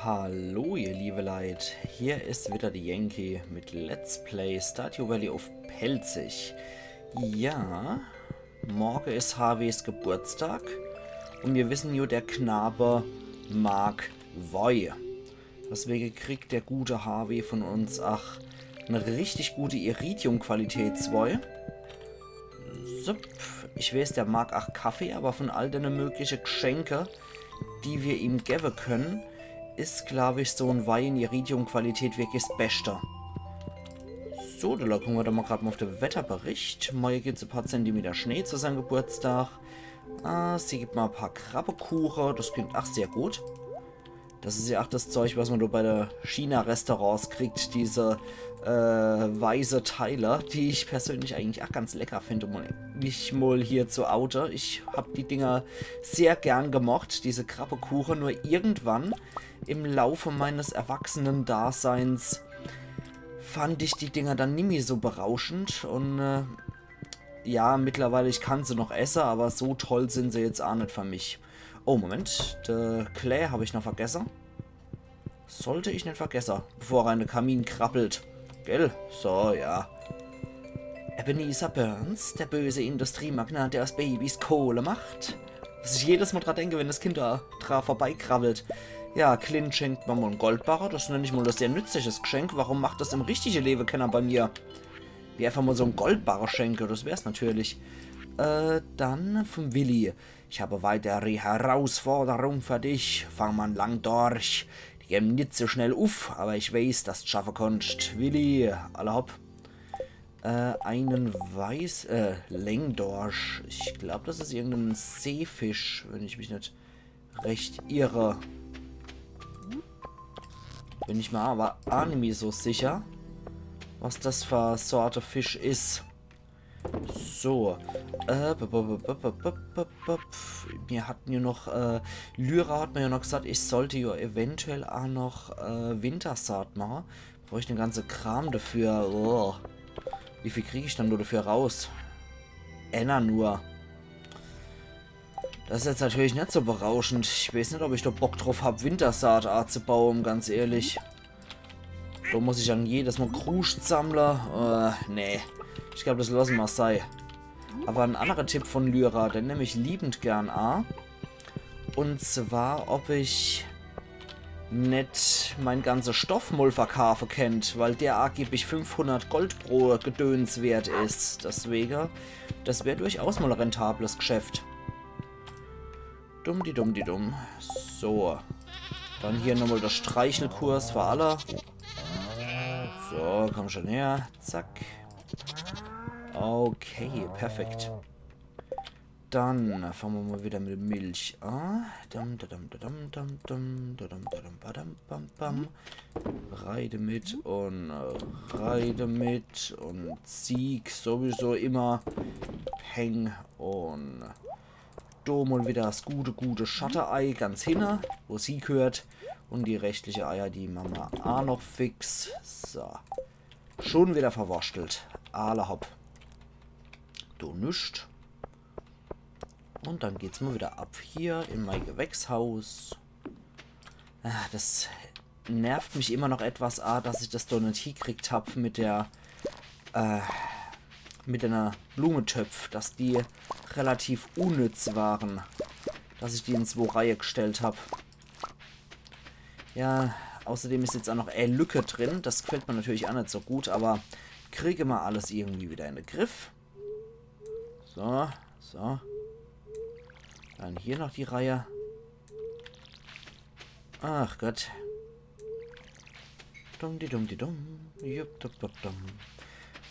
Hallo ihr liebe Leid, hier ist wieder die Yankee mit Let's Play Stardew Valley auf Pelzig. Ja, morgen ist Harveys Geburtstag und wir wissen ja, der Knabe mag Woi. Deswegen kriegt der gute Harvey von uns eine richtig gute Iridium-Qualitätswoi. So, ich weiß, der mag auch Kaffee, aber von all den möglichen Geschenke, die wir ihm geben können, ist, glaube ich, so ein Wein Iridium-Qualität wirklich das Beste. So, da gucken wir doch mal gerade mal auf den Wetterbericht. Morgen gibt es ein paar Zentimeter Schnee zu seinem Geburtstag. Sie gibt mal ein paar Krabbekuchen. Das klingt auch sehr gut. Das ist ja auch das Zeug, was man da bei der China-Restaurants kriegt. Diese weiße Teile, die ich persönlich eigentlich auch ganz lecker finde, um mich mal hier zu outen. Ich habe die Dinger sehr gern gemocht, diese Krabbekuchen. Nur irgendwann im Laufe meines Erwachsenen-Daseins fand ich die Dinger dann nicht mehr so berauschend. Und ja, mittlerweile, ich kann sie noch essen, aber so toll sind sie jetzt auch nicht für mich. Oh, Moment. Der Clay habe ich noch vergessen. Sollte ich nicht vergessen, bevor er in den Kamin krabbelt. Gell? So, ja. Ebenezer Burns, der böse Industriemagnat, der aus Babys Kohle macht. Dass ich jedes Mal dran denke, wenn das Kind da vorbeikrabbelt. Ja, Clint schenkt mir mal einen Goldbarrer. Das nenne ich mal ein sehr nützliches Geschenk. Warum macht das im richtigen Leben keiner bei mir? Wie einfach mal so einen Goldbarrer schenke, das wär's natürlich. Dann vom Willi. Ich habe weitere Herausforderung für dich. Fang mal lang durch. Die gehen nicht so schnell auf, aber ich weiß, dass du schaffen kannst. Willi, alle hopp. Einen Längdorsch. Ich glaube, das ist irgendein Seefisch, wenn ich mich nicht recht irre. Bin ich mir aber auch nicht mehr so sicher, was das für Sorte Fisch ist. So, wir hatten ja noch, Lyra hat mir ja noch gesagt, ich sollte ja eventuell auch noch Wintersaat machen. Brauche ich den ganzen Kram dafür. Oh. Wie viel kriege ich dann nur dafür raus? Enna nur. Das ist jetzt natürlich nicht so berauschend. Ich weiß nicht, ob ich da Bock drauf habe, Wintersaat anzubauen, ganz ehrlich. Da muss ich dann jedes Mal Kruscht sammeln. Nee. Ich glaube, das lassen wir sein. Aber ein anderer Tipp von Lyra, den nehme ich liebend gern an. Und zwar, ob ich nicht mein ganzer Stoffmull verkaufen kennt, weil der angeblich 500 Gold pro Gedöns wert ist. Deswegen, das wäre durchaus mal ein rentables Geschäft. Dumm. So. Dann hier nochmal der Streichelkurs für alle. So, komm schon her. Zack. Okay, perfekt. Dann fangen wir mal wieder mit Milch an. Reide mit und Sieg sowieso immer. Peng und da mal wieder das gute Schatterei ganz hinne, wo sie gehört. Und die rechtliche Eier, die Mama auch noch fix. So. Schon wieder verwurstelt. Alle hopp. Du nischt. Und dann geht's mal wieder ab hier in mein Gewächshaus. Das nervt mich immer noch etwas, dass ich das da nicht hingekriegt habe mit der mit einer Blumentöpf, dass die relativ unnütz waren, dass ich die in 2 Reihe gestellt habe. Ja, außerdem ist jetzt auch noch eine Lücke drin, das gefällt mir natürlich auch nicht so gut, aber kriege mal alles irgendwie wieder in den Griff. So. Dann hier noch die Reihe. Ach Gott. Dumm.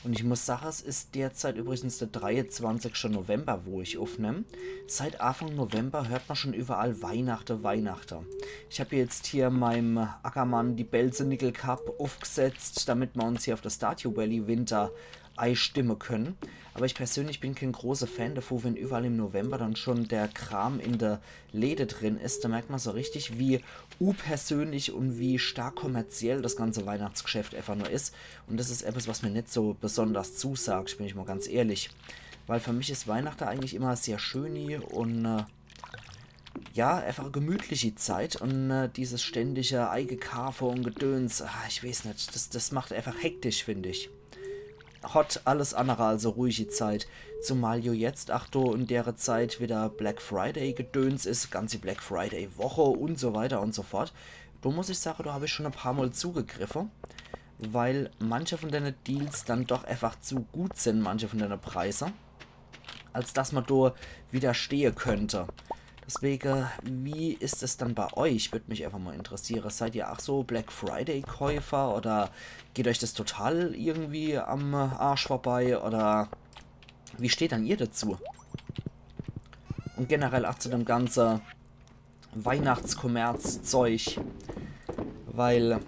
Und ich muss sagen, es ist derzeit übrigens der 23. November, wo ich aufnehme. Seit Anfang November hört man schon überall Weihnachten. Ich habe jetzt hier meinem Ackermann die Belze Nickel Cup aufgesetzt, damit wir uns hier auf das Stardew Valley Winter einstimmen können. Aber ich persönlich bin kein großer Fan davon, wenn überall im November dann schon der Kram in der Läde drin ist. Da merkt man so richtig, wie unpersönlich und wie stark kommerziell das ganze Weihnachtsgeschäft einfach nur ist. Und das ist etwas, was mir nicht so besonders zusagt, bin ich mal ganz ehrlich. Weil für mich ist Weihnachten eigentlich immer sehr schön und ja, einfach eine gemütliche Zeit und dieses ständige Eingekaufe und Gedöns, ich weiß nicht, das macht einfach hektisch, finde ich. Hat alles andere als eine ruhige Zeit. Zumal jo jetzt, ach du, in der Zeit wieder Black Friday Gedöns ist, ganze Black Friday Woche und so weiter und so fort. Da muss ich sagen, da habe ich schon ein paar Mal zugegriffen, weil manche von den Deals dann doch einfach zu gut sind, manche von den Preisen, als dass man da widerstehen könnte. Deswegen, wie ist es dann bei euch? Würde mich einfach mal interessieren. Seid ihr auch so Black Friday-Käufer oder geht euch das total irgendwie am Arsch vorbei? Oder wie steht dann ihr dazu? Und generell auch zu dem ganzen Weihnachtskommerz-Zeug. Weil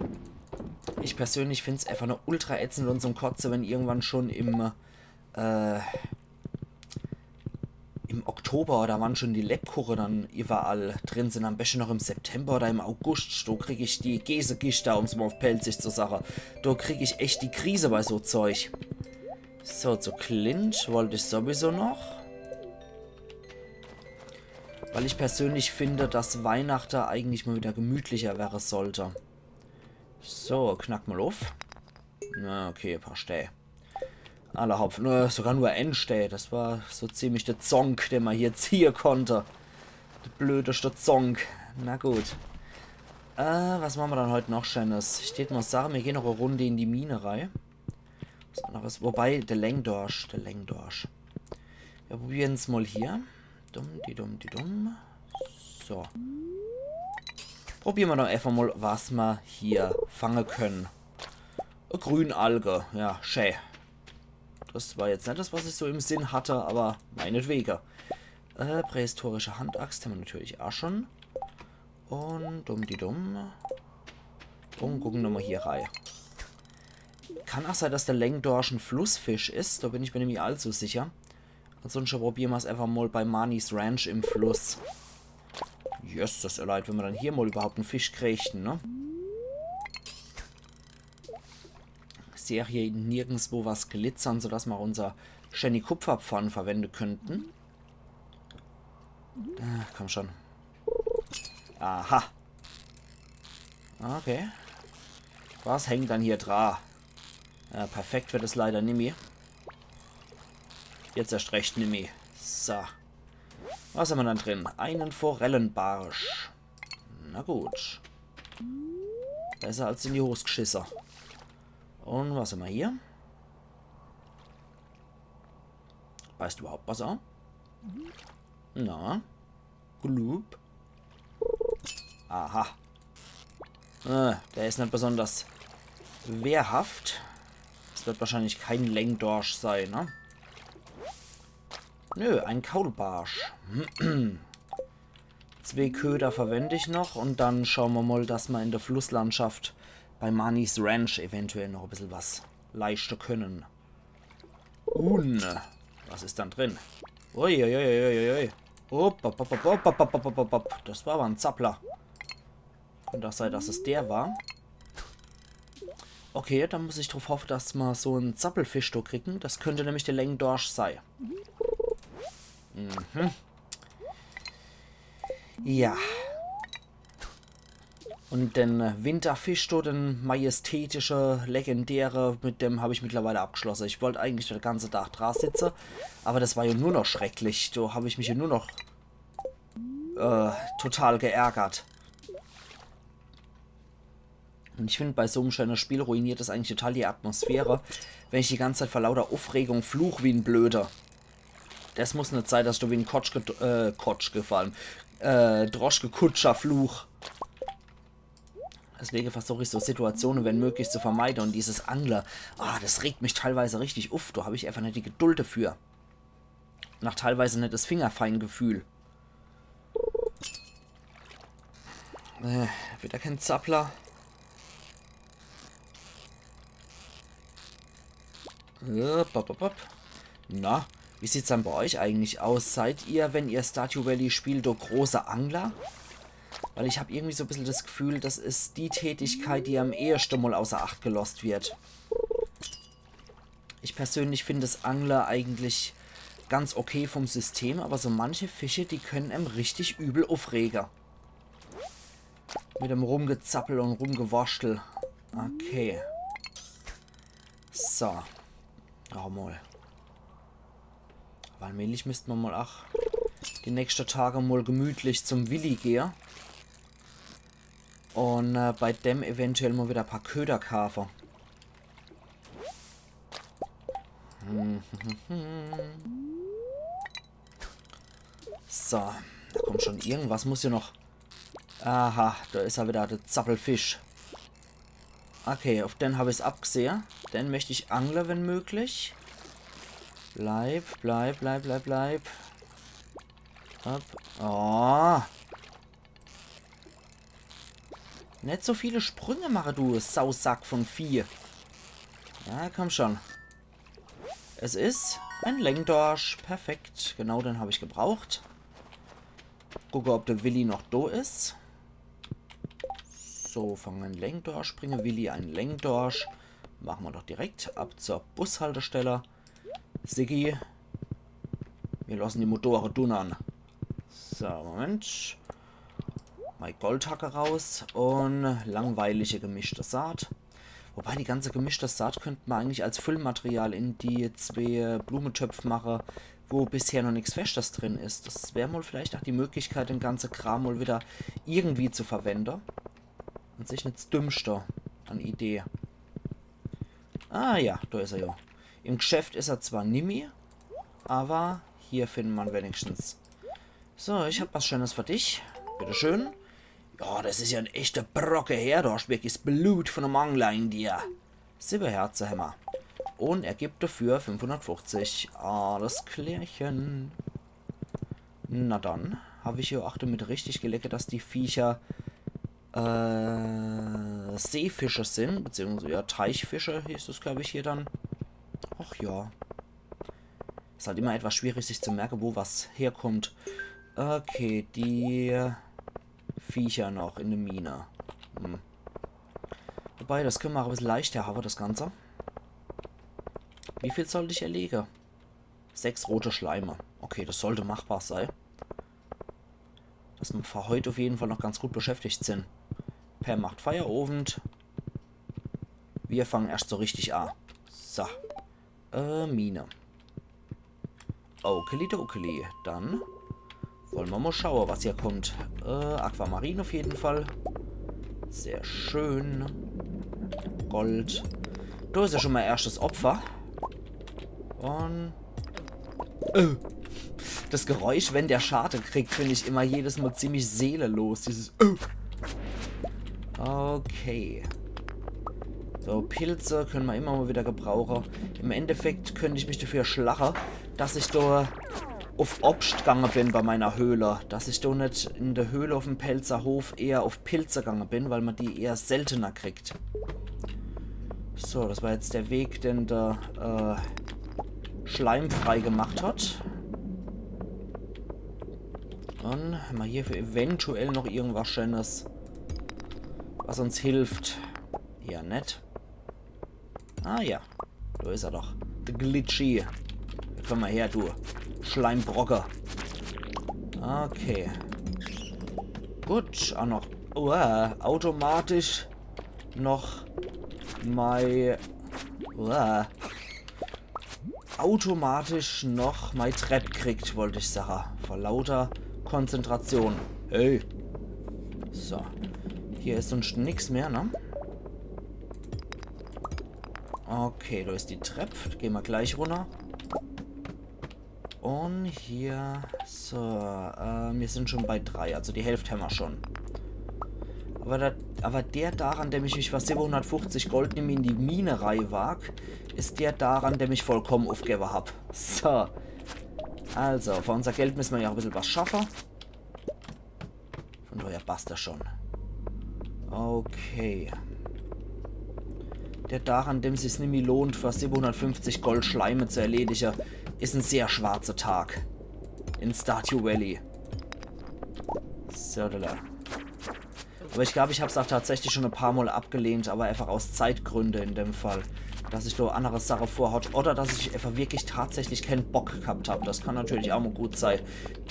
ich persönlich finde es einfach nur ultra ätzend und so ein Kotze, wenn irgendwann schon im Oktober oder wann schon die Lebkuchen dann überall drin sind, am besten noch im September oder im August, da kriege ich die Käsegichter, um es mal auf pelzig zu sagen. Da kriege ich echt die Krise bei so Zeug. So, zu Clint wollte ich sowieso noch. Weil ich persönlich finde, dass Weihnachten eigentlich mal wieder gemütlicher wäre sollte. So, knack mal auf. Na, okay, verstehe. Alle Haufen, sogar nur Endstay. Das war so ziemlich der Zonk, den man hier ziehen konnte. Der blödeste Zonk. Na gut. Was machen wir dann heute noch Schönes? Ich würde mal sagen, wir gehen noch eine Runde in die Minerei. Was anderes. Wobei, der Längdorsch. Wir probieren es mal hier. Dumm. So. Probieren wir doch einfach mal, was wir hier fangen können. Eine Grünalge. Ja, schön. Das war jetzt nicht das, was ich so im Sinn hatte, aber meinetwegen. Prähistorische Handaxt haben wir natürlich auch schon. Und dumm. Und gucken wir mal hier rein. Kann auch sein, dass der Längdorsch ein Flussfisch ist. Da bin ich mir nämlich allzu sicher. Ansonsten probieren wir es einfach mal bei Manis Ranch im Fluss. Yes, das ist leid, wenn wir dann hier mal überhaupt einen Fisch kriegten, ne? Ich sehe hier nirgendwo was glitzern, sodass wir unser Shenny Kupferpfann verwenden könnten. Komm schon. Aha. Okay. Was hängt dann hier dran? Ja, perfekt wird es leider nicht mehr. Jetzt erst recht nicht mehr. So. Was haben wir dann drin? Einen Forellenbarsch. Na gut. Besser als in die Hose geschissen. Und was haben wir hier? Weißt du überhaupt was an? Na? Glub. Aha. Der ist nicht besonders wehrhaft. Das wird wahrscheinlich kein Längdorsch sein, ne? Nö, ein Kaulbarsch. 2 Köder verwende ich noch und dann schauen wir mal, dass wir in der Flusslandschaft bei Manis Ranch eventuell noch ein bisschen was leisten können. Was ist dann drin? Uiuiuiui. Das war aber ein Zappler. Könnte auch sein, dass es der war. Okay, dann muss ich darauf hoffen, dass wir so einen Zappelfisch da kriegen. Das könnte nämlich der Längdorsch sein. Ja. Und den Winterfisch, den majestätische, legendäre, mit dem habe ich mittlerweile abgeschlossen. Ich wollte eigentlich den ganzen Tag dran sitzen, aber das war ja nur noch schrecklich. Da habe ich mich ja nur noch total geärgert. Und ich finde, bei so einem schönen Spiel ruiniert das eigentlich total die Atmosphäre, wenn ich die ganze Zeit vor lauter Aufregung fluch wie ein Blöder. Das muss nicht sein, dass du wie ein Droschke-Kutscher fluch. Deswegen versuche ich so Situationen, wenn möglich, zu vermeiden. Und dieses Angler, das regt mich teilweise richtig auf. Da habe ich einfach nicht die Geduld dafür. Nach teilweise nicht das Fingerfeingefühl. Wieder kein Zappler. Na, wie sieht es dann bei euch eigentlich aus? Seid ihr, wenn ihr Stardew Valley spielt, doch große Angler? Weil ich habe irgendwie so ein bisschen das Gefühl, das ist die Tätigkeit, die am ehesten mal außer Acht gelost wird. Ich persönlich finde das Angler eigentlich ganz okay vom System, aber so manche Fische, die können einem richtig übel aufregen. Mit dem Rumgezappel und Rumgewurschtel. Okay. So. Oh, mal. Aber allmählich müssten wir mal auch die nächsten Tage mal gemütlich zum Willi gehen. Und bei dem eventuell mal wieder ein paar Köder kaufen. So, da kommt schon irgendwas, muss ja noch... Aha, da ist er wieder, der Zappelfisch. Okay, auf den habe ich es abgesehen. Den möchte ich angeln, wenn möglich. Bleib. Hopp. Oh. Nicht so viele Sprünge mache, du Sausack von Vieh. Ja, komm schon. Es ist ein Längdorsch. Perfekt. Genau den habe ich gebraucht. Gucke, ob der Willi noch da ist. So, fangen einen Längdorsch. Bringe Willi einen Längdorsch. Machen wir doch direkt ab zur Bushaltestelle. Siggi. Wir lassen die Motoren dunnern. So, Moment. Mein Goldhacke raus. Und langweilige gemischte Saat. Wobei die ganze gemischte Saat könnte man eigentlich als Füllmaterial in die 2 Blumentöpfe machen, wo bisher noch nichts Festes drin ist. Das wäre mal vielleicht auch die Möglichkeit, den ganzen Kram mal wieder irgendwie zu verwenden. Und sich nicht das Dümmste an Idee. Ah ja, da ist er ja. Im Geschäft ist er zwar nimmi, aber hier findet man wenigstens. So, ich habe was Schönes für dich. Bitteschön. Ja, das ist ja ein echter Brocke her, da schmeckt das Blut von einem Angler in dir. 7 Herzen haben wir. Und er gibt dafür 550. Alles klärchen. Na dann, habe ich hier auch damit richtig geleckt, dass die Viecher Seefische sind, beziehungsweise ja, Teichfische hieß es, glaube ich, hier dann. Ach ja. Ist halt immer etwas schwierig, sich zu merken, wo was herkommt. Okay, die Viecher noch in der Mine. Wobei, das können wir auch ein bisschen leichter haben, das Ganze. Wie viel sollte ich erlegen? 6 rote Schleime. Okay, das sollte machbar sein. Dass wir für heute auf jeden Fall noch ganz gut beschäftigt sind. Per macht Feierabend. Wir fangen erst so richtig an. So. Mine. Okeli. Dann wollen wir mal schauen, was hier kommt. Aquamarin auf jeden Fall. Sehr schön. Gold. Da ist ja schon mal erstes Opfer. Und... das Geräusch, wenn der Scharte kriegt, finde ich immer jedes Mal ziemlich seelenlos. Dieses... Okay. So, Pilze können wir immer mal wieder gebrauchen. Im Endeffekt könnte ich mich dafür schlachen, dass ich da auf Obst gegangen bin bei meiner Höhle. Dass ich da nicht in der Höhle auf dem Pelzerhof eher auf Pilze gegangen bin, weil man die eher seltener kriegt. So, das war jetzt der Weg, den der Schleim frei gemacht hat. Dann haben wir hier für eventuell noch irgendwas Schönes, was uns hilft. Ja, nett. Ah ja, da ist er doch. Der Glitchy. Komm mal her, du Schleimbrocker. Okay. Gut, auch noch automatisch noch mein Trepp kriegt, wollte ich sagen. Vor lauter Konzentration. Hey. So. Hier ist sonst nichts mehr, ne? Okay, da ist die Treppe. Gehen wir gleich runter. Und hier... So, wir sind schon bei 3. Also die Hälfte haben wir schon. Aber der daran, der mich für 750 Gold in die Mine wag, ist der daran, der mich vollkommen aufgegeben hat. So. Also, für unser Geld müssen wir ja auch ein bisschen was schaffen. Von daher passt das schon. Okay. Der daran, dem es sich nicht mehr lohnt, für 750 Gold Schleime zu erledigen, ist ein sehr schwarzer Tag. In Stardew Valley. So, da. Aber ich glaube, ich habe es auch tatsächlich schon ein paar Mal abgelehnt, aber einfach aus Zeitgründen in dem Fall. Dass ich da andere Sache vorhat oder dass ich einfach wirklich tatsächlich keinen Bock gehabt habe. Das kann natürlich auch mal gut sein.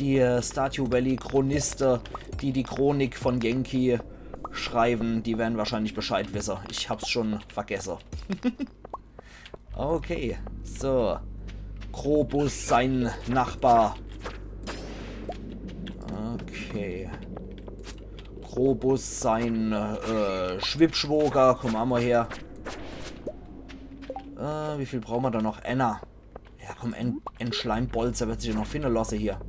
Die Stardew Valley Chronisten, die Chronik von Yankee schreiben, die werden wahrscheinlich Bescheid wissen. Ich hab's schon vergessen. Okay, so. Krobus, sein Nachbar. Okay. Krobus, sein Schwippschwoger. Komm mal her. Wie viel brauchen wir da noch? Enna. Ja, komm, ein Schleimbolzer wird sich ja noch finden lassen hier.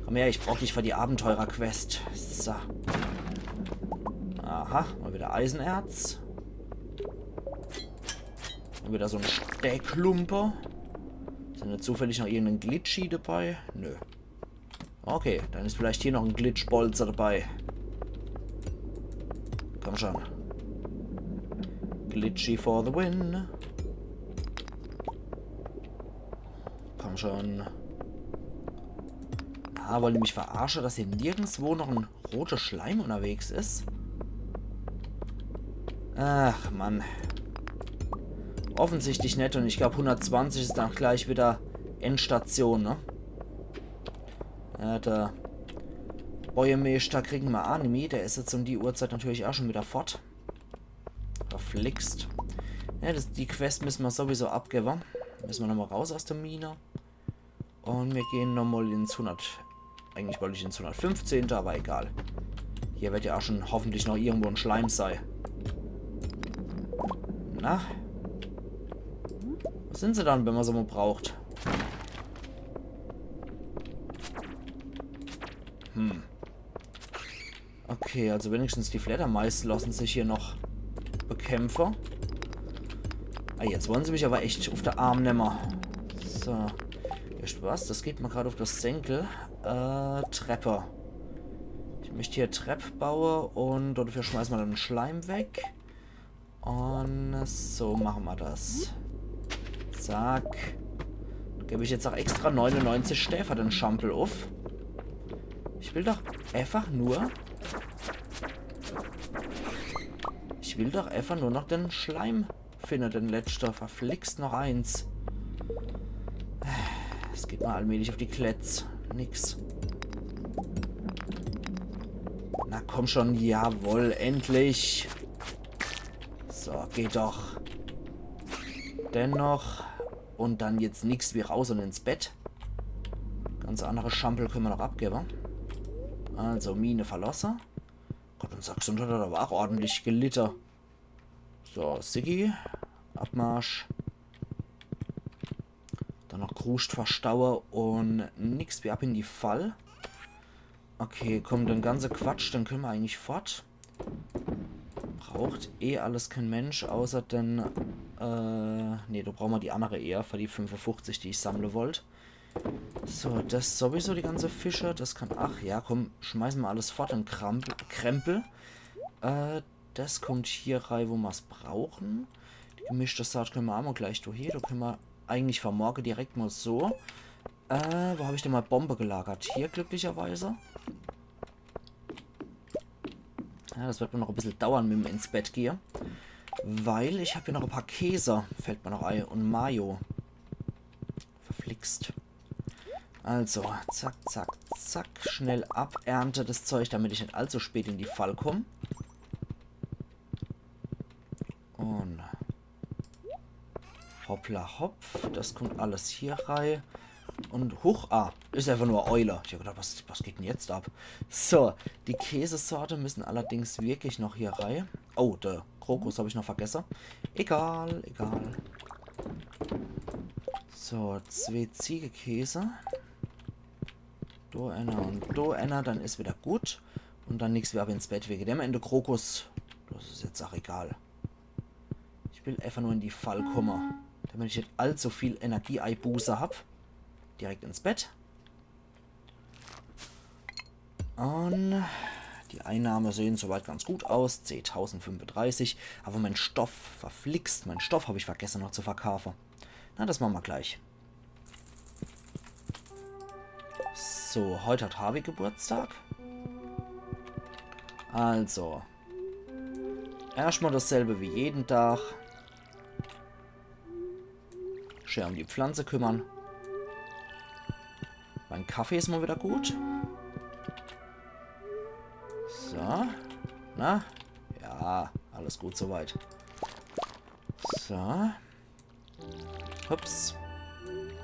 Komm her, ich brauche dich für die Abenteurer-Quest. So. Aha, mal wieder Eisenerz. Mal wieder so ein Stecklumper. Ist da zufällig noch irgendein Glitchy dabei? Nö. Okay, dann ist vielleicht hier noch ein Glitchbolzer dabei. Komm schon. Glitchy for the win. Komm schon. Ah, wollen die mich verarschen, dass hier nirgendwo noch ein roter Schleim unterwegs ist? Ach, Mann. Offensichtlich nicht und ich glaube 120 ist dann gleich wieder Endstation, ne? Ja, der Bäuermeister kriegen wir Anime, der ist jetzt um die Uhrzeit natürlich auch schon wieder fort. Verflixt. Ja, die Quest müssen wir sowieso abgeben. Müssen wir nochmal raus aus der Mine. Und wir gehen nochmal ins 100... Eigentlich wollte ich ins 115. Aber egal. Hier wird ja auch schon hoffentlich noch irgendwo ein Schleim sein. Na? Was sind sie dann, wenn man so mal braucht? Okay, also wenigstens die Fledermaus lassen sich hier noch bekämpfen. Ah, jetzt wollen sie mich aber echt auf der Arm nehmen. So. Was? Das geht mir gerade auf das Senkel. Treppe. Ich möchte hier Treppe bauen und dafür schmeißen wir dann den Schleim weg. Und so machen wir das. Zack. Dann gebe ich jetzt auch extra 99 Stäfer den Schampel auf. Ich will doch einfach nur... Ich will doch einfach nur noch den Schleim finden, den letzter. Verflixt noch eins. Es geht mal allmählich auf die Kletz. Nix. Na komm schon, jawohl, endlich. So, geht doch. Dennoch. Und dann jetzt nichts wie raus und ins Bett. Ganz andere Schampel können wir noch abgeben. Also, Mine verlassen. Gott, und Sachsen hat aber auch ordentlich gelitten. So, Siggi. Abmarsch. Dann noch Kruscht verstaue und nix wie ab in die Fall. Okay, komm, den ganze Quatsch, dann können wir eigentlich fort. Braucht eh alles kein Mensch, außer den... ne, da brauchen wir die andere eher, für die 55, die ich sammeln wollte. So, das sowieso, die ganze Fische, das kann... Ach ja, komm, schmeißen wir alles fort in Krempel. Das kommt hier rein, wo wir es brauchen. Die gemischte Saat können wir auch mal gleich durch hier. Da können wir eigentlich von morgen direkt mal so. Wo habe ich denn mal Bombe gelagert? Hier glücklicherweise. Ja, das wird mir noch ein bisschen dauern mit dem ins Bett gehen. Weil ich habe hier noch ein paar Käse, fällt mir noch ein, und Mayo. Verflixt. Also, zack, zack, zack. Schnell abernte das Zeug, damit ich nicht allzu spät in die Fall komme. Und hoppla hopf. Das kommt alles hier rein. Und hoch, ist einfach nur Eule. Ich habe gedacht, was geht denn jetzt ab? So, die Käsesorte müssen allerdings wirklich noch hier rein. Oh, der Krokus habe ich noch vergessen. Egal, egal. So, 2 Ziegekäse. Do einer und do einer, dann ist wieder gut. Und dann nichts wie ab ins Bett wegen dem Ende Krokus. Das ist jetzt auch egal. Ich will einfach nur in die Fall kommen. Damit ich nicht allzu viel Energie-Einbuße habe. Direkt ins Bett. Und die Einnahmen sehen soweit ganz gut aus. C1035. Aber mein Stoff verflixt. Mein Stoff habe ich vergessen noch zu verkaufen. Na, das machen wir gleich. So, heute hat Harvey Geburtstag. Also. Erstmal dasselbe wie jeden Tag. Schön um die Pflanze kümmern. Mein Kaffee ist mal wieder gut. So. Na? Ja, alles gut soweit. So. Hups.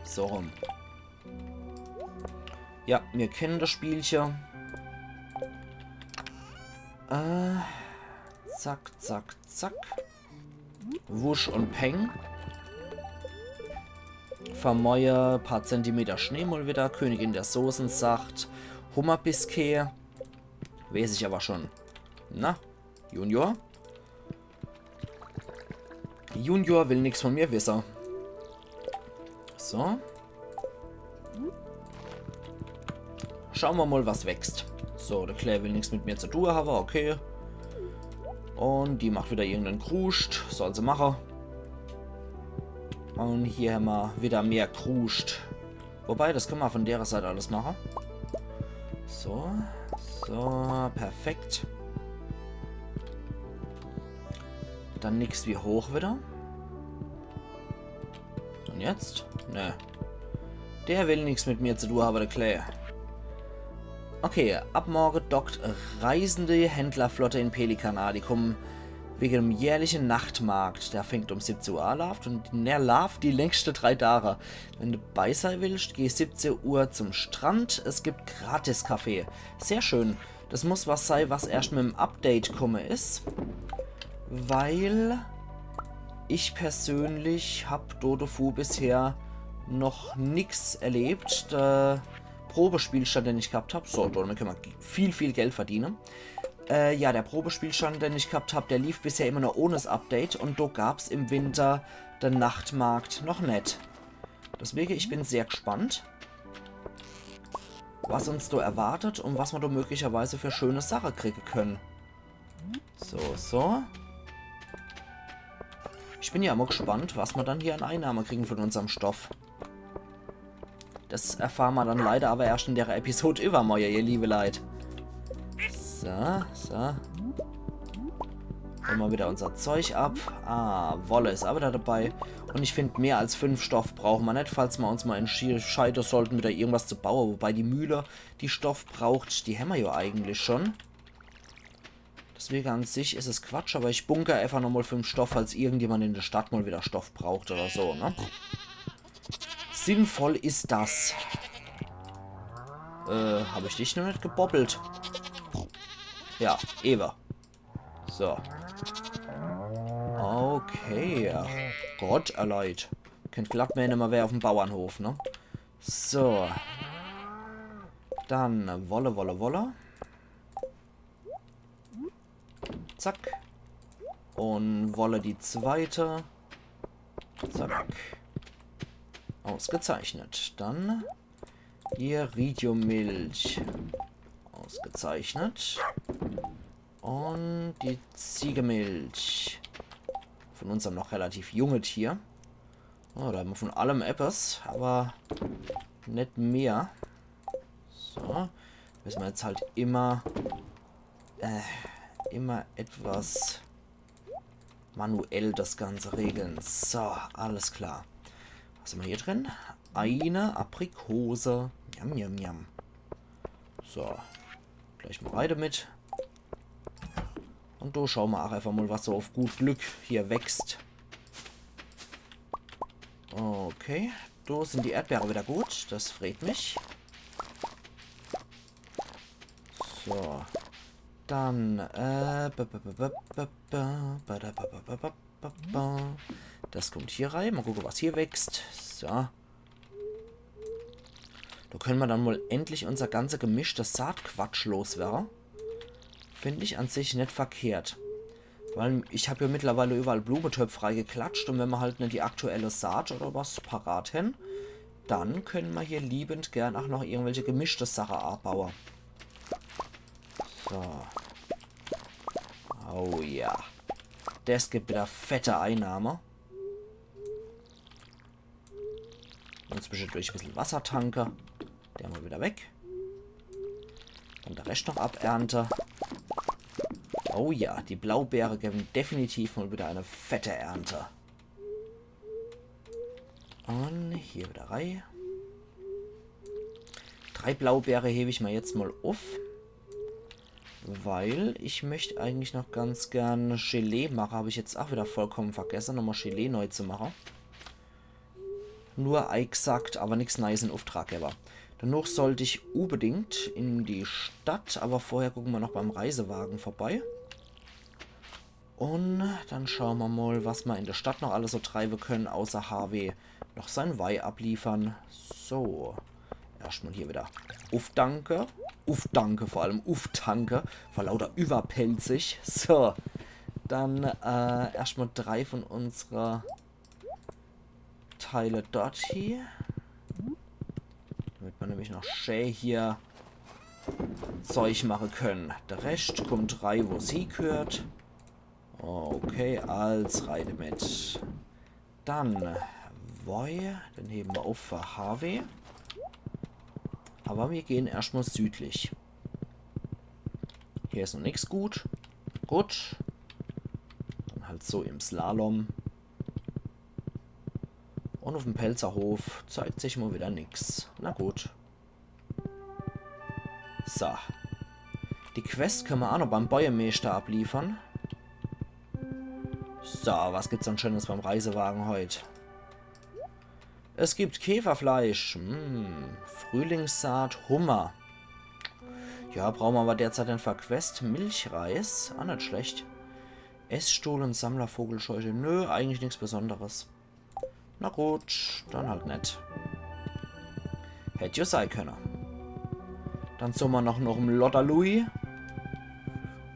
So rum. Ja, wir kennen das Spielchen. Zack, zack, zack. Wusch und Peng. Vermäue, paar Zentimeter Schneemull wieder. Königin der Soßen sagt Hummerbisket. Weiß ich aber schon. Na, Junior? Junior will nichts von mir wissen. So. Schauen wir mal, was wächst. So, der Claire will nichts mit mir zu tun haben, okay. Und die macht wieder irgendeinen Kruscht. Soll sie machen. Und hier haben wir wieder mehr Kruscht. Wobei, das können wir von der Seite alles machen. So. So, perfekt. Dann nichts wie hoch wieder. Und jetzt? Ne. Der will nichts mit mir zu tun haben, der Claire. Okay, ab morgen dockt reisende Händlerflotte in Pelikanal. Die kommen wegen dem jährlichen Nachtmarkt. Der fängt um 17 Uhr an und der läuft die längste 3 Tage. Wenn du bei sein willst, geh 17 Uhr zum Strand. Es gibt Gratis-Kaffee. Sehr schön. Das muss was sein, was erst mit dem Update komme ist. Weil ich persönlich habe Dodofu bisher noch nichts erlebt. Der Probespielstand, den ich gehabt habe. So, damit können wir viel Geld verdienen. Ja, der Probespielstand, den ich gehabt habe, der lief bisher immer noch ohne das Update. Und da gab es im Winter den Nachtmarkt noch nicht. Deswegen, ich bin sehr gespannt, was uns da erwartet und was wir da möglicherweise für schöne Sachen kriegen können. So, so. Ich bin ja immer gespannt, was wir dann hier an Einnahmen kriegen von unserem Stoff. Das erfahren wir dann leider aber erst in der Episode übermorgen, ihr liebe Leute. So, so. Holen wir wieder unser Zeug ab. Ah, Wolle ist aber da dabei. Und ich finde, mehr als 5 Stoff brauchen wir nicht, falls wir uns mal entscheiden sollten, wieder irgendwas zu bauen. Wobei die Mühle, die Stoff braucht, die haben wir ja eigentlich schon. Deswegen an sich ist es Quatsch, aber ich bunker einfach nochmal 5 Stoff, falls irgendjemand in der Stadt mal wieder Stoff braucht oder so, ne? Sinnvoll ist das. Habe ich dich noch nicht gebobbelt? Ja, Eva. So. Okay. Ach Gott, erleid. Kennt glatt mir nicht mehr wer auf dem Bauernhof, ne? So. Dann Wolle, Wolle, Wolle. Zack. Und Wolle die zweite. Zack. Ausgezeichnet. Dann hier Iridiummilch. Ausgezeichnet. Und die Ziegemilch. Von unserem noch relativ junge Tier. Oh, da haben wir von allem etwas, aber nicht mehr. So. Müssen wir jetzt halt immer etwas manuell das Ganze regeln. So, alles klar. Was haben wir hier drin? Eine Aprikose. Jam, jam, jam. So. Gleich mal weiter mit. Und da schauen wir auch einfach mal, was so auf gut Glück hier wächst. Okay. Da sind die Erdbeere wieder gut. Das freut mich. So. Dann, das kommt hier rein. Mal gucken, was hier wächst. So. Da können wir dann wohl endlich unser ganze gemischtes Saatquatsch loswerden. Finde ich an sich nicht verkehrt. Weil ich habe ja mittlerweile überall Blumentöpfe freigeklatscht. Und wenn wir halt nicht die aktuelle Saat oder was parat haben, dann können wir hier liebend gern auch noch irgendwelche gemischte Sachen abbauen. So. Oh ja. Das gibt wieder fette Einnahme. Und zwischendurch ein bisschen Wassertanke. Der mal wieder weg. Und der Rest noch abernte. Oh ja, die Blaubeere geben definitiv mal wieder eine fette Ernte. Und hier wieder rein. 3 Blaubeere hebe ich mir jetzt mal auf. Weil ich möchte eigentlich noch ganz gern Gelee machen. Habe ich jetzt auch wieder vollkommen vergessen, nochmal Gelee neu zu machen. Nur eingesackt, aber nichts Neues in Auftrag aber. Danach sollte ich unbedingt in die Stadt, aber vorher gucken wir noch beim Reisewagen vorbei. Und dann schauen wir mal, was wir in der Stadt noch alles so treiben können, außer HW noch sein Weih abliefern. So, erstmal hier wieder Aufdanke. Aufdanke, vor allem Auftanke, vor lauter überpelzig. So, dann erstmal 3 von unserer Teile dort hier. Damit wir nämlich noch schön hier Zeug machen können. Der Rest kommt 3, wo sie gehört. Okay, als Reide mit. Dann Woi, dann heben wir auf für HW. Aber wir gehen erstmal südlich. Hier ist noch nichts gut. Gut. Dann halt so im Slalom. Und auf dem Pelzerhof zeigt sich mal wieder nichts. Na gut. So. Die Quest können wir auch noch beim Bäuermeister abliefern. So, was gibt's dann Schönes beim Reisewagen heute? Es gibt Käferfleisch. Frühlingssaat, Hummer. Ja, brauchen wir aber derzeit ein Quest. Milchreis. Auch nicht schlecht. Essstuhl und Sammlervogelscheuche. Nö, eigentlich nichts Besonderes. Na gut, dann halt nicht. Hätte ja sein können. Dann sind wir noch im Lotterlui.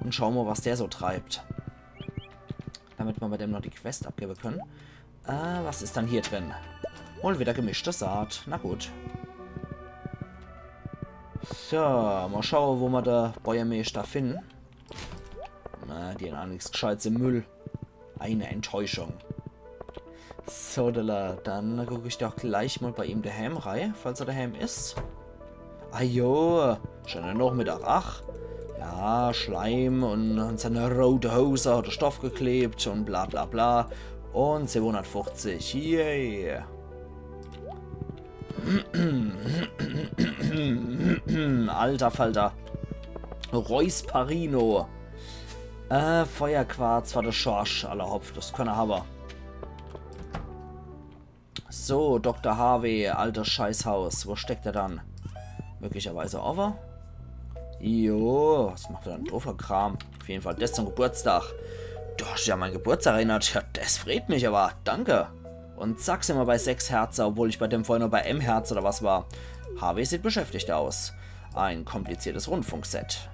Und schauen wir, was der so treibt. Damit wir bei dem noch die Quest abgeben können. Was ist dann hier drin? Und wieder gemischte Saat. Na gut. So, mal schauen, wo wir der Bäuermeister finden. Na, die haben auch nichts Gescheites im Müll. Eine Enttäuschung. So, dann gucke ich doch gleich mal bei ihm daheim rein, falls er daheim ist. Ah jo, schon noch mit der Ach. Ja, Schleim und an seine rote Hose hat er Stoff geklebt und bla bla bla. Und 750. Yay. Alter Falter. Reus Parino. Feuerquarz war der Schorsch. Aller Hopf, das kann er haben. So, Dr. Harvey, alter Scheißhaus. Wo steckt er dann? Möglicherweise over. Jo, was macht er dann? Doofer Kram. Auf jeden Fall das zum Geburtstag. Du hast ja mein Geburtstag erinnert. Ja, das freut mich aber. Danke. Und zack, sind wir bei 6 Herzen, obwohl ich bei dem vorhin nur bei M Herz oder was war. Harvey sieht beschäftigt aus. Ein kompliziertes Rundfunkset.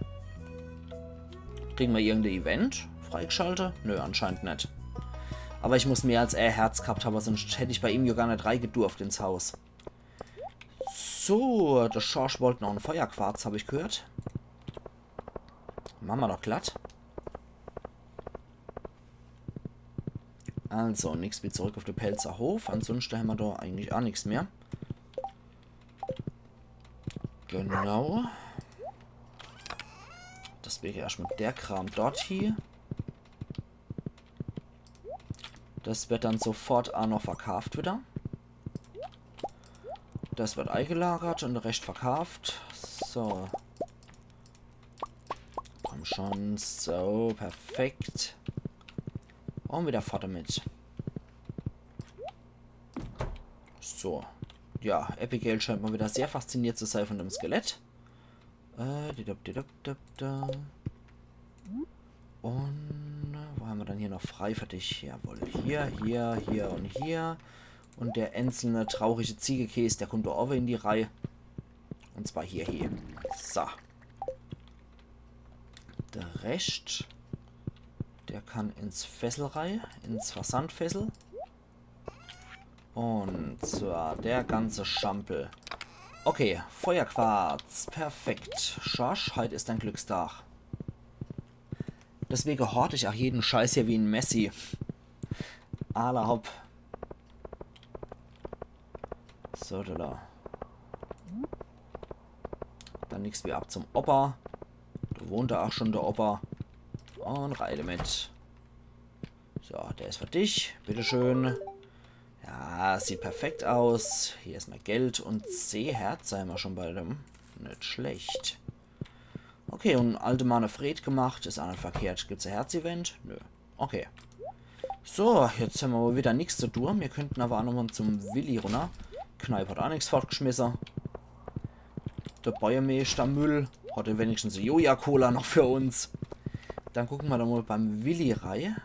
Kriegen wir irgendein Event freigeschaltet? Nö, anscheinend nicht. Aber ich muss mehr als Herz gehabt haben, sonst hätte ich bei ihm ja gar nicht reingedurft ins Haus. So, der Schorsch wollte noch einen Feuerquarz, habe ich gehört. Machen wir doch glatt. Also, nichts wie zurück auf den Pelzer Hof. Ansonsten haben wir da eigentlich auch nichts mehr. Genau. Deswegen erstmal der Kram dort hier. Das wird dann sofort auch noch verkauft wieder. Das wird eingelagert und der Rest verkauft. So. Komm schon. So, perfekt. Und wieder Vater mit. So. Ja, Abigail scheint mal wieder sehr fasziniert zu sein von dem Skelett. Und wo haben wir dann hier noch frei für dich? Jawohl, hier, hier, hier und hier. Und der einzelne traurige Ziegekäse, der kommt da auch in die Reihe. Und zwar hier. So. Der Rest, der kann ins Fesselreihe, ins Versandfessel. Und zwar der ganze Schampel. Okay, Feuerquarz. Perfekt. Schorsch, heute ist ein Glückstag. Deswegen horte ich auch jeden Scheiß hier wie ein Messi. Ala hopp. So, da. Dann nichts wie ab zum Opa. Da wohnt da auch schon der Opa. Und reite mit. So, der ist für dich. Bitteschön. Ja, sieht perfekt aus. Hier ist mal Geld und Seeherz. Sei mal schon bei dem. Nicht schlecht. Okay, und alte Mane Fred gemacht. Ist auch nicht verkehrt. Gibt es ein Herz-Event? Nö. Okay. So, jetzt haben wir mal wieder nichts zu tun. Wir könnten aber auch nochmal zum Willi runter. Kneipp hat auch nichts fortgeschmissen. Der Bäuermeister Müll hatte wenigstens eine Joja-Cola noch für uns. Dann gucken wir da mal beim Willi rein.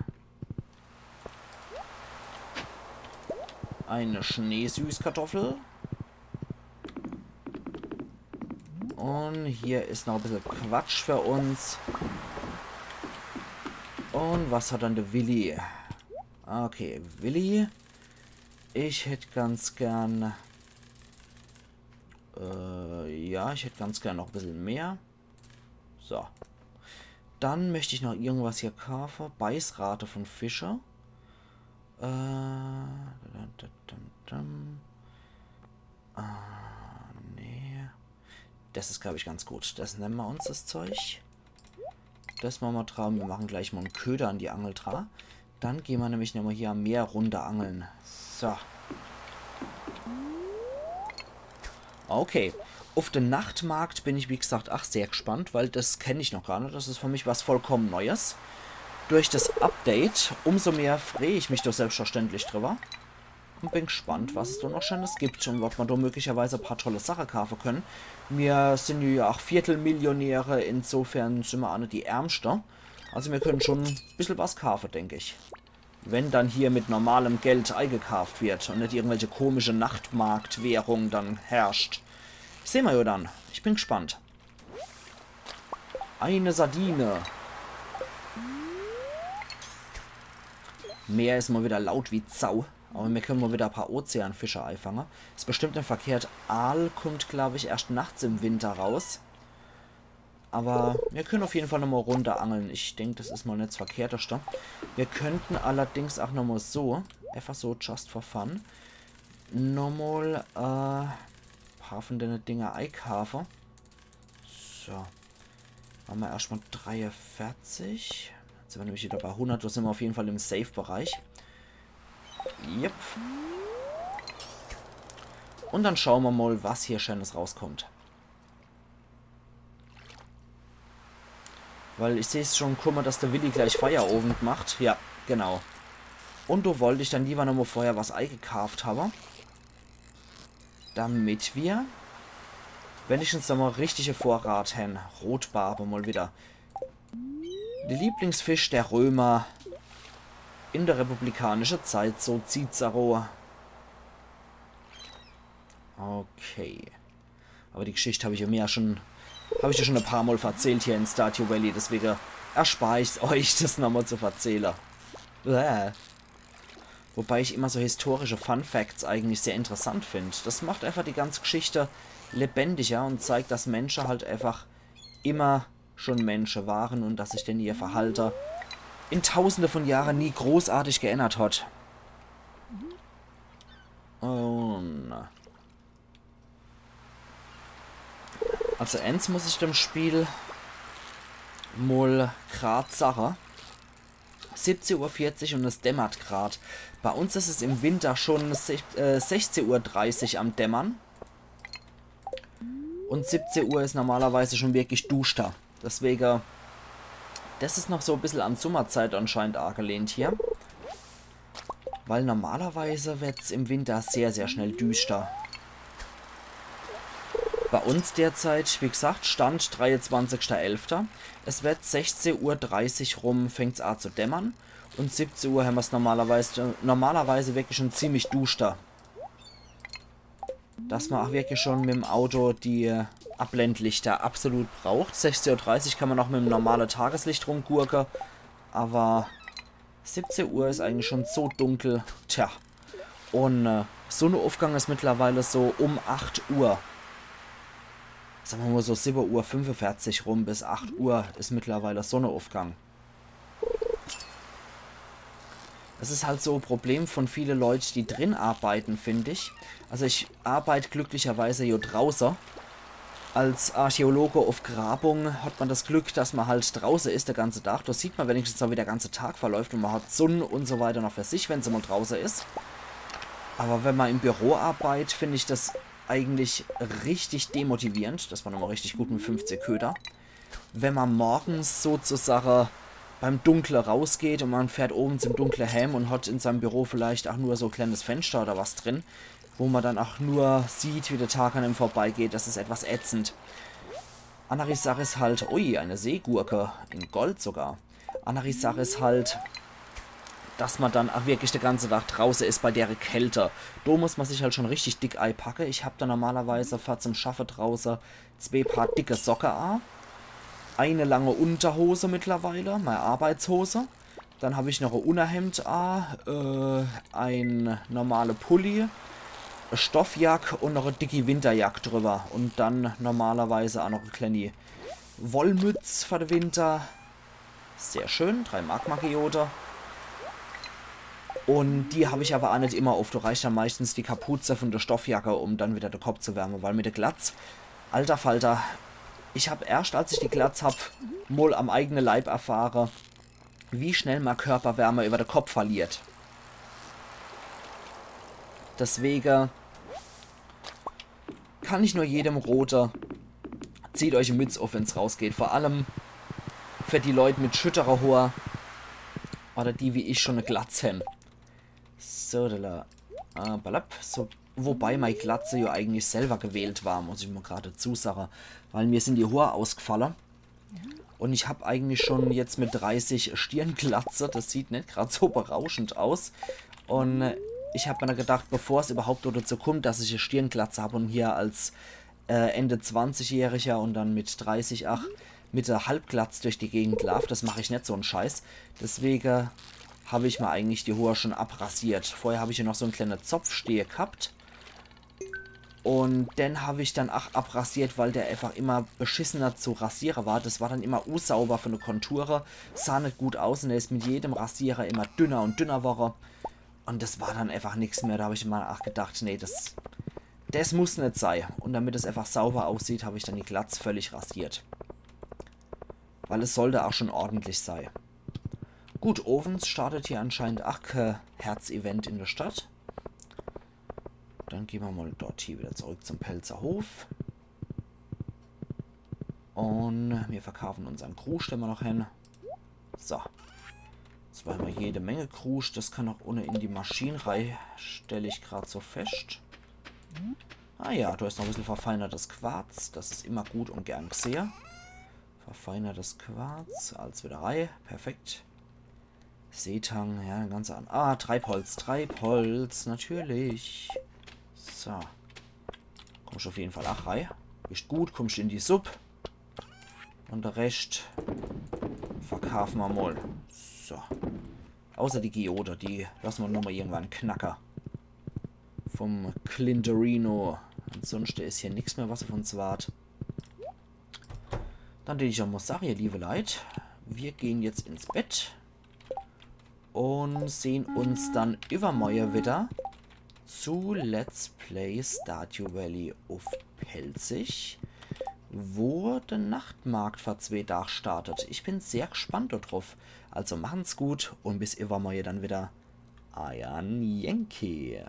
Eine Schneesüßkartoffel. Und hier ist noch ein bisschen Quatsch für uns. Und was hat dann der Willi? Okay, Willi. Ich hätte ganz gern... ja, ich hätte ganz gern noch ein bisschen mehr. So. Dann möchte ich noch irgendwas hier kaufen. Beißrate von Fischer. Nee. Das ist, glaube ich, ganz gut. Das nehmen wir uns, das Zeug. Das machen wir drauf. Wir machen gleich mal einen Köder an die Angel drauf. Dann gehen wir nämlich nochmal hier am Meer runter angeln. So. Okay. Auf den Nachtmarkt bin ich, wie gesagt, sehr gespannt, weil das kenne ich noch gar nicht. Das ist für mich was vollkommen Neues. Durch das Update, umso mehr freue ich mich doch selbstverständlich drüber. Und bin gespannt, was es da noch Schönes gibt und ob wir da möglicherweise ein paar tolle Sachen kaufen können. Wir sind ja auch Viertelmillionäre, insofern sind wir auch nicht die Ärmsten. Also wir können schon ein bisschen was kaufen, denke ich. Wenn dann hier mit normalem Geld eingekauft wird und nicht irgendwelche komische Nachtmarktwährung dann herrscht. Sehen wir ja dann. Ich bin gespannt. Eine Sardine. Meer ist mal wieder laut wie Sau. Aber wir können mal wieder ein paar Ozeanfische einfangen. Ist bestimmt nicht verkehrt. Aal kommt, glaube ich, erst nachts im Winter raus. Aber wir können auf jeden Fall nochmal runter angeln. Ich denke, das ist mal nicht das Verkehrteste. Wir könnten allerdings auch nochmal so, einfach so just for fun, nochmal paar von den Dinger einkaufen. So. Machen wir erstmal 43. Jetzt sind wir nämlich wieder bei 100. Da sind wir auf jeden Fall im Safe-Bereich. Yep. Und dann schauen wir mal, was hier Schönes rauskommt. Weil ich sehe es schon, guck mal, dass der Willi gleich Feierabend macht. Ja, genau. Und du wollte ich dann lieber nochmal vorher was eingekauft haben. Damit wir wenigstens nochmal richtige Vorrat haben. Rotbarbe mal wieder. Der Lieblingsfisch der Römer in der republikanischen Zeit, so Cicero. Okay. Aber die Geschichte habe ich mir ja schon ein paar Mal erzählt hier in Stardew Valley, deswegen erspare ich es euch, das nochmal zu erzählen. Wobei ich immer so historische Fun Facts eigentlich sehr interessant finde. Das macht einfach die ganze Geschichte lebendiger und zeigt, dass Menschen halt einfach immer schon Menschen waren und dass sich denn ihr Verhalten in tausende von Jahren nie großartig geändert hat. Und also eins muss ich dem Spiel mal grad sagen. 17:40 Uhr und es dämmert gerade. Bei uns ist es im Winter schon 16:30 Uhr am Dämmern. Und 17 Uhr ist normalerweise schon wirklich duster. Deswegen, das ist noch so ein bisschen an Sommerzeit anscheinend angelehnt hier. Weil normalerweise wird es im Winter sehr, sehr schnell düster. Bei uns derzeit, wie gesagt, Stand 23.11. Es wird 16:30 Uhr rum, fängt es an zu dämmern. Und 17 Uhr haben wir es normalerweise wirklich schon ziemlich duster. Dass man auch wirklich schon mit dem Auto die Abblendlichter absolut braucht. 16:30 Uhr kann man auch mit dem normalen Tageslicht rumgurken. Aber 17 Uhr ist eigentlich schon so dunkel. Tja. Und Sonnenaufgang ist mittlerweile so um 8 Uhr. Sagen wir mal so 7:45 Uhr rum bis 8 Uhr ist mittlerweile Sonnenaufgang. Das ist halt so ein Problem von vielen Leuten, die drin arbeiten, finde ich. Also ich arbeite glücklicherweise hier draußen. Als Archäologe auf Grabung hat man das Glück, dass man halt draußen ist, der ganze Tag. Das sieht man wenigstens auch, wie der ganze Tag verläuft und man hat Sonne und so weiter noch für sich, wenn sie mal draußen ist. Aber wenn man im Büro arbeitet, finde ich das eigentlich richtig demotivierend. Das war nochmal richtig gut mit 50 Köder. Wenn man morgens sozusagen beim Dunkle rausgeht und man fährt oben zum Dunkle heim und hat in seinem Büro vielleicht auch nur so ein kleines Fenster oder was drin, wo man dann auch nur sieht, wie der Tag an ihm vorbeigeht, das ist etwas ätzend. Andere Sache ist halt, ui, eine Seegurke, in Gold sogar. Andere Sache ist halt, dass man dann auch wirklich den ganzen Tag draußen ist bei der Kälte. Da muss man sich halt schon richtig dick einpacken. Ich habe da normalerweise für zum Schaffen draußen 2 Paar dicke Socken an. Eine lange Unterhose mittlerweile, meine Arbeitshose. Dann habe ich noch ein Unterhemd an, ein normale Pulli, eine Stoffjacke und noch eine dicke Winterjacke drüber. Und dann normalerweise auch noch eine kleine Wollmütze für den Winter. Sehr schön, 3 Mark-Magiote. Und die habe ich aber auch nicht immer auf. Da reicht dann meistens die Kapuze von der Stoffjacke, um dann wieder den Kopf zu wärmen. Weil mit der Glatz, alter Falter, ich habe erst, als ich die Glatz habe, mal am eigenen Leib erfahren, wie schnell man Körperwärme über den Kopf verliert. Deswegen kann ich nur jedem rote, zieht euch eine Mütze auf, wenn es rausgeht. Vor allem für die Leute mit schütterer Haar oder die wie ich schon eine Glatze haben. So, so, wobei meine Glatze ja eigentlich selber gewählt war, muss ich mal gerade dazu sagen. Weil mir sind die Haare ausgefallen. Und ich habe eigentlich schon jetzt mit 30 Stirnglatze. Das sieht nicht gerade so berauschend aus. Und ich habe mir gedacht, bevor es überhaupt dazu kommt, dass ich eine Stirnglatze habe und hier als Ende 20-Jähriger und dann mit 30, ach, mit der Halbglatze durch die Gegend laufe, das mache ich nicht so einen Scheiß. Deswegen habe ich mir eigentlich die Haare schon abrasiert. Vorher habe ich hier noch so einen kleinen Zopfstehe gehabt. Und den habe ich dann auch abrasiert, weil der einfach immer beschissener zu rasieren war. Das war dann immer unsauber von der Kontur. Sah nicht gut aus und der ist mit jedem Rasierer immer dünner und dünner geworden. Und das war dann einfach nichts mehr. Da habe ich immer gedacht, nee, das muss nicht sein. Und damit es einfach sauber aussieht, habe ich dann die Glatze völlig rasiert. Weil es sollte auch schon ordentlich sein. Gut, Ovens startet hier anscheinend auch kein Herz-Event in der Stadt. Dann gehen wir mal dort hier wieder zurück zum Pelzer Hof. Und wir verkaufen unseren Krusch, stellen wir noch hin. So. Zweimal jede Menge Krusch. Das kann auch ohne in die Maschine rein, stelle ich gerade so fest. Ah ja, da ist noch ein bisschen verfeinertes Quarz. Das ist immer gut und gern gesehen. Verfeinertes Quarz als Wiederei. Perfekt. Seetang, ja, ganz an. Ah, Treibholz. Treibholz, natürlich. So. Kommst auf jeden Fall auch rein. Bist gut, kommst in die Sub. Und der Rest verkaufen wir mal. So. Außer die Geode, die lassen wir nochmal irgendwann knacker. Vom Clinderino. Ansonsten ist hier nichts mehr, was auf uns wart. Dann denke ich auch, muss sagen, ihr liebe Leute, wir gehen jetzt ins Bett. Und sehen uns dann übermorgen wieder zu Let's Play Stardew Valley auf Pelzig, wo der Nachtmarkt vor 2 Tagen startet. Ich bin sehr gespannt darauf. Also machen's gut und bis übermorgen dann wieder. Euer Yankee.